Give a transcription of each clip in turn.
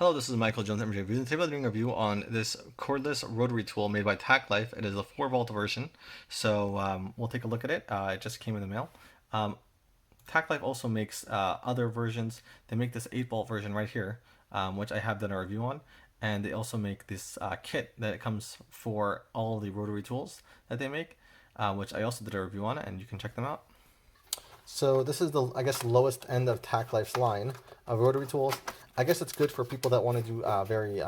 Hello, this is Michael Jones MJ Reviews, and today we're doing a review on this cordless rotary tool made by TACKLIFE. It is a 4-volt version, so we'll take a look at it. It just came in the mail. TACKLIFE also makes other versions. They make this 8-volt version right here, which I have done a review on, and they also make this kit that comes for all the rotary tools that they make, which I also did a review on, and you can check them out. So this is the, I guess, lowest end of TACKLIFE's line of rotary tools. I guess it's good for people that want to do very,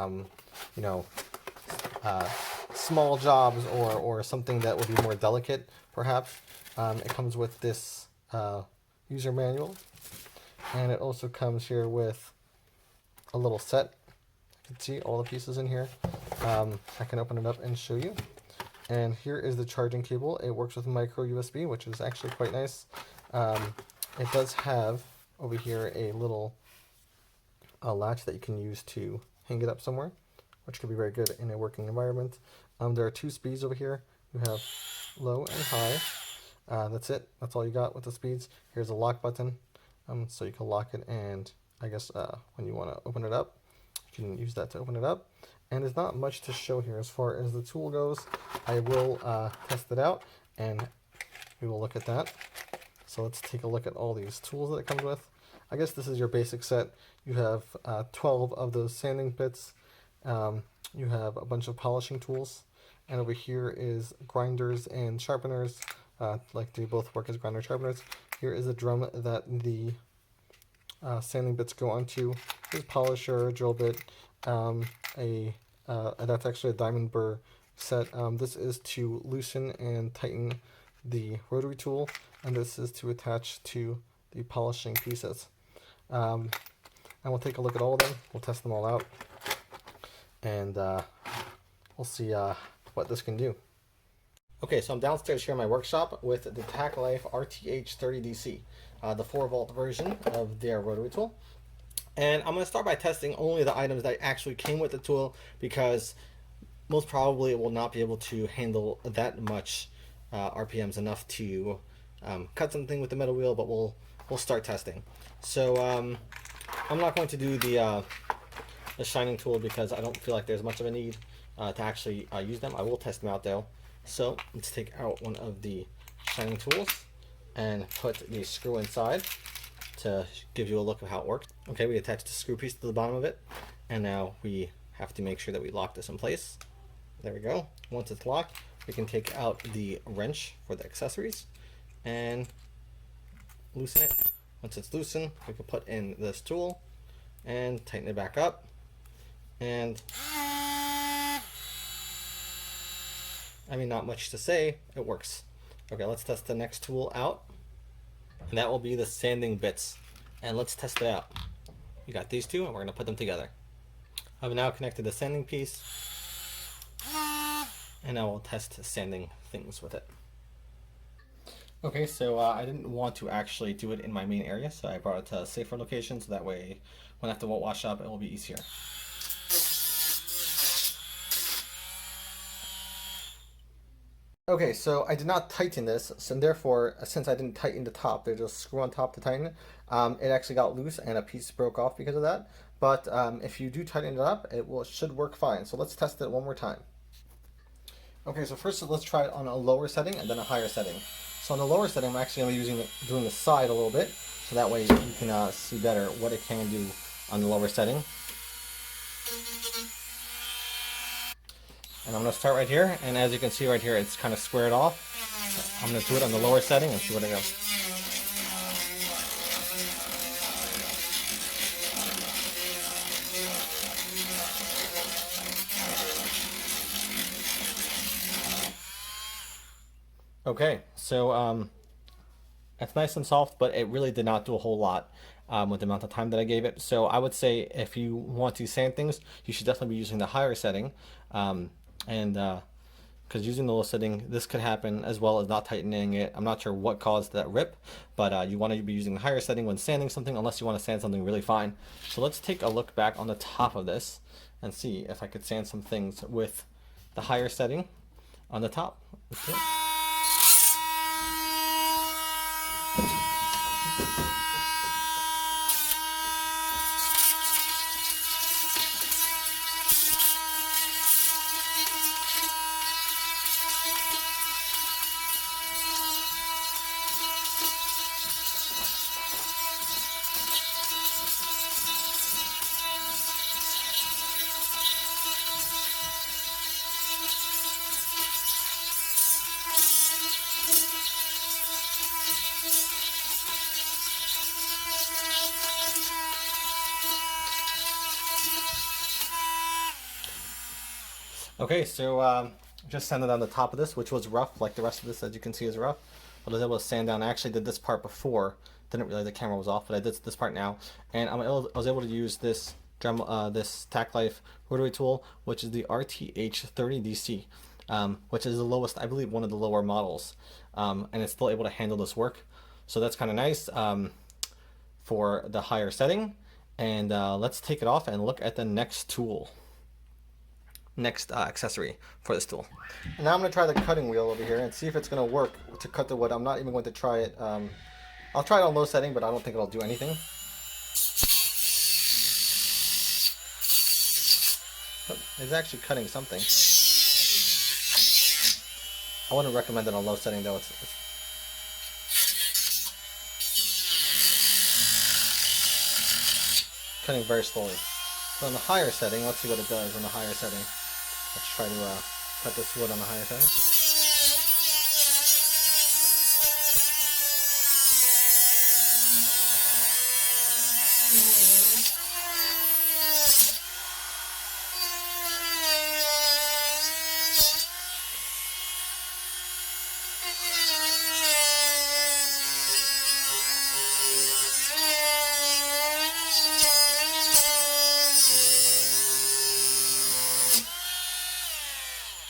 small jobs or something that would be more delicate, perhaps. It comes with this user manual, and it also comes here with a little set. You can see all the pieces in here. I can open it up and show you. And here is the charging cable. It works with micro USB, which is actually quite nice. It does have over here a little latch that you can use to hang it up somewhere, which could be very good in a working environment. There are 2 speeds over here. You have low and high. That's it. That's all you got with the speeds. Here's a lock button, so you can lock it, and I guess when you want to open it up, you can use that to open it up. And there's not much to show here as far as the tool goes. I will test it out, and we will look at that. So let's take a look at all these tools that it comes with. I guess this is your basic set. You have 12 of those sanding bits. You have a bunch of polishing tools. And over here is grinders and sharpeners. Like they both work as grinder sharpeners. Here is a drum that the sanding bits go onto. There's a polisher, a drill bit, that's actually a diamond burr set. This is to loosen and tighten the rotary tool, and this is to attach to the polishing pieces. And we'll take a look at all of them. We'll test them all out, and we'll see what this can do. Okay, so I'm downstairs here in my workshop with the Accessories-RTH30DC, the 4-volt version of their rotary tool. And I'm going to start by testing only the items that actually came with the tool, because most probably it will not be able to handle that much RPMs enough to cut something with the metal wheel, but we'll start testing. So I'm not going to do the shining tool because I don't feel like there's much of a need to actually use them. I will test them out though. So let's take out one of the shining tools and put the screw inside to give you a look of how it works. Okay, we attached a screw piece to the bottom of it, and now we have to make sure that we lock this in place. There we go. Once it's locked, we can take out the wrench for the accessories and loosen it. Once it's loosened, we can put in this tool and tighten it back up. And I mean, not much to say, it works. Okay, let's test the next tool out, and that will be the sanding bits. And let's test it out. We got these two, and we're going to put them together. I've now connected the sanding piece, and now we'll test sanding things with it. Okay, so I didn't want to actually do it in my main area, so I brought it to a safer location, so that way when I have to wash up, it will be easier. Okay, so I did not tighten this, so therefore, since I didn't tighten the top, there's a screw on top to tighten it. It actually got loose and a piece broke off because of that. But if you do tighten it up, it should work fine. So let's test it one more time. Okay, so first let's try it on a lower setting and then a higher setting. So on the lower setting, I'm actually going to be doing the side a little bit, so that way you can see better what it can do on the lower setting. And I'm going to start right here, and as you can see right here, it's kind of squared off. So I'm going to do it on the lower setting and see what it goes. Okay, so it's nice and soft, but it really did not do a whole lot with the amount of time that I gave it. So I would say if you want to sand things, you should definitely be using the higher setting. Because using the low setting, this could happen as well as not tightening it. I'm not sure what caused that rip, but you want to be using the higher setting when sanding something, unless you want to sand something really fine. So let's take a look back on the top of this and see if I could sand some things with the higher setting on the top. Let's do it. Okay, so just sanded on the top of this, which was rough, like the rest of this, as you can see, is rough. But I was able to sand down. I actually did this part before. Didn't realize the camera was off, but I did this part now, and I was able to use this this TACKLIFE rotary tool, which is the RTH30DC, which is the lowest, I believe, one of the lower models, and it's still able to handle this work. So that's kind of nice for the higher setting. And let's take it off and look at the next tool. Next accessory for this tool. And now I'm going to try the cutting wheel over here and see if it's going to work to cut the wood. I'm not even going to try it. I'll try it on low setting, but I don't think it'll do anything. It's actually cutting something. I wouldn't recommend it on low setting though. It's cutting very slowly. So on the higher setting, let's see what it does on the higher setting. Let's try to cut this wood on the higher setting.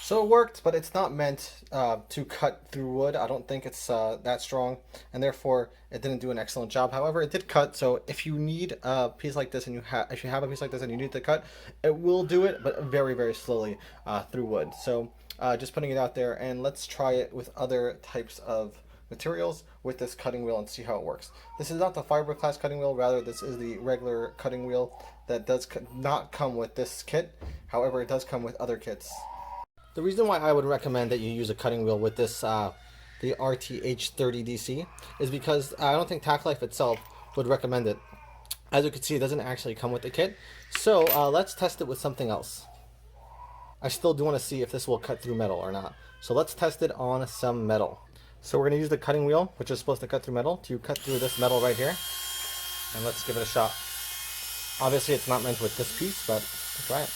So it worked, but it's not meant to cut through wood. I don't think it's that strong, and therefore it didn't do an excellent job. However, it did cut. So if you need a piece like this, and if you have a piece like this and you need to cut, it will do it, but very, very slowly through wood. So just putting it out there, and let's try it with other types of materials with this cutting wheel and see how it works. This is not the fiberglass cutting wheel, rather this is the regular cutting wheel that does not come with this kit. However, it does come with other kits. The reason why I would recommend that you use a cutting wheel with this, the RTH30DC, is because I don't think TACKLIFE itself would recommend it. As you can see, it doesn't actually come with the kit. So let's test it with something else. I still do want to see if this will cut through metal or not. So let's test it on some metal. So we're going to use the cutting wheel, which is supposed to cut through metal, to cut through this metal right here. And let's give it a shot. Obviously, it's not meant with this piece, but let's try it.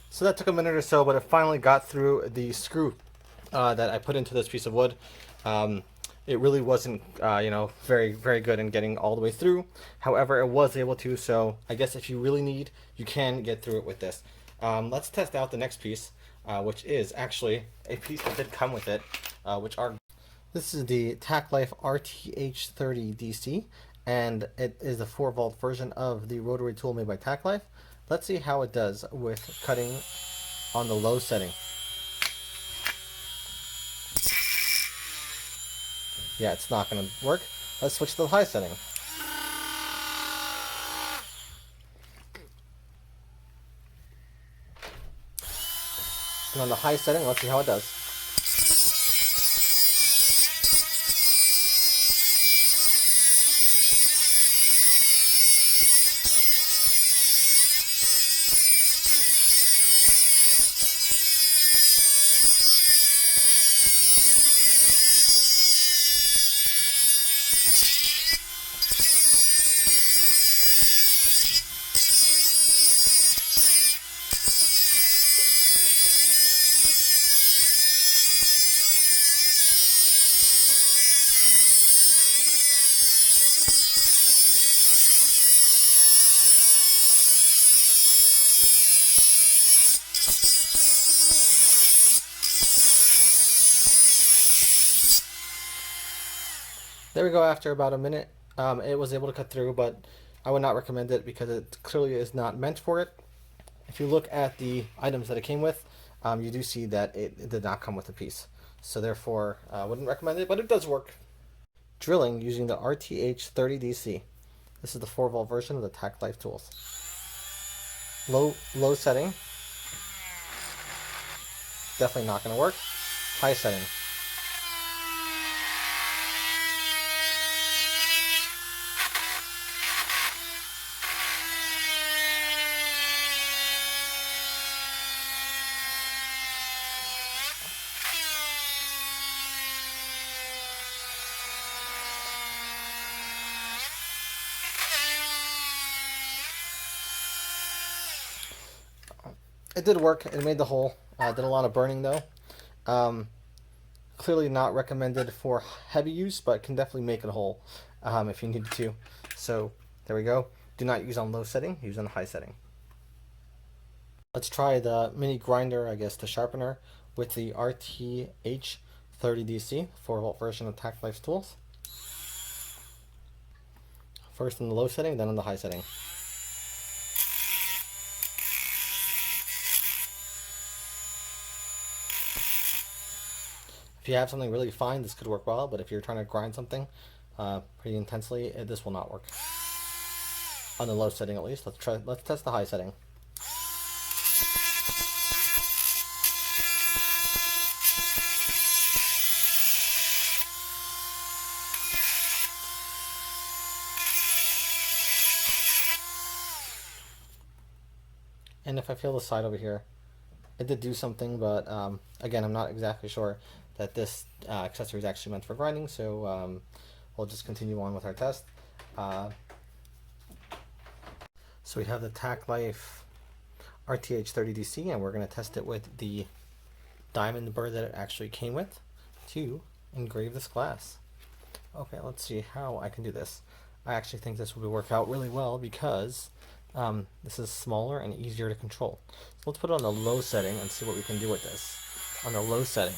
So that took a minute or so, but it finally got through the screw that I put into this piece of wood. It really wasn't, very, very good in getting all the way through. However, it was able to, so I guess if you really need, you can get through it with this. Let's test out the next piece, which is actually a piece that did come with it, This is the TACKLIFE RTH30DC, and it is a 4-volt version of the rotary tool made by TACKLIFE. Let's see how it does with cutting on the low setting. Yeah, it's not going to work. Let's switch to the high setting. And on the high setting, let's see how it does. There we go. After about a minute, it was able to cut through, but I would not recommend it because it clearly is not meant for it. If you look at the items that it came with, you do see that it did not come with a piece. So therefore, I wouldn't recommend it, but it does work. Drilling using the RTH30DC. This is the 4-volt version of the TACKLIFE tools. Low setting. Definitely not going to work. High setting. It did work. It made the hole. Did a lot of burning though. Clearly not recommended for heavy use, but can definitely make it whole if you needed to. So there we go. Do not use on low setting. Use on high setting. Let's try the mini grinder, I guess the sharpener, with the RTH30DC 4-volt version of TACKLIFE tools. First in the low setting, then on the high setting. If you have something really fine, this could work well, but if you're trying to grind something pretty intensely, this will not work. On the low setting at least. Let's test the high setting. And if I feel the side over here, it did do something, but again, I'm not exactly sure that this accessory is actually meant for grinding, so we'll just continue on with our test. So we have the TACKLIFE RTH30DC, and we're going to test it with the diamond burr that it actually came with to engrave this glass. Okay, let's see how I can do this. I actually think this will work out really well because this is smaller and easier to control. So let's put it on the low setting and see what we can do with this. On the low setting.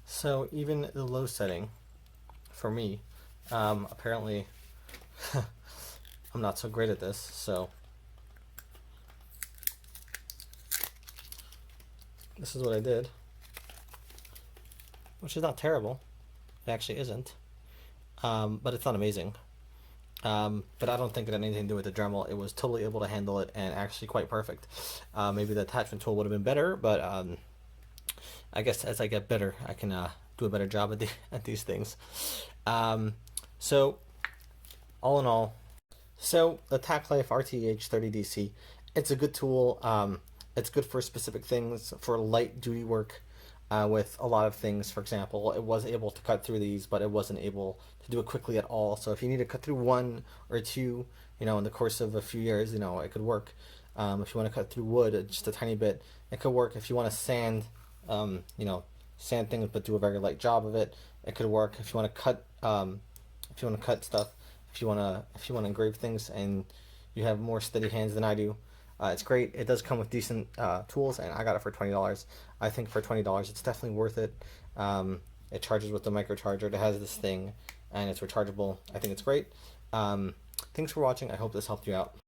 So even the low setting, for me, apparently I'm not so great at this, so this is what I did, which is not terrible. It actually isn't, but it's not amazing. But I don't think it had anything to do with the Dremel. It was totally able to handle it and actually quite perfect. Maybe the attachment tool would have been better, but I guess as I get better, I can do a better job at these things. So all in all, so the TACKLIFE RTH30DC, it's a good tool. It's good for specific things, for light duty work with a lot of things. For example, it was able to cut through these, but it wasn't able to do it quickly at all. So if you need to cut through one or two, in the course of a few years, it could work. If you want to cut through wood just a tiny bit, it could work. If you want to sand, sand things but do a very light job of it, it could work. If you want to cut, stuff, if you want to engrave things and you have more steady hands than I do, it's great. It does come with decent tools, and I got it for $20. I think for $20 it's definitely worth it. It charges with the microcharger. It has this thing and it's rechargeable. I think it's great. Thanks for watching. I hope this helped you out.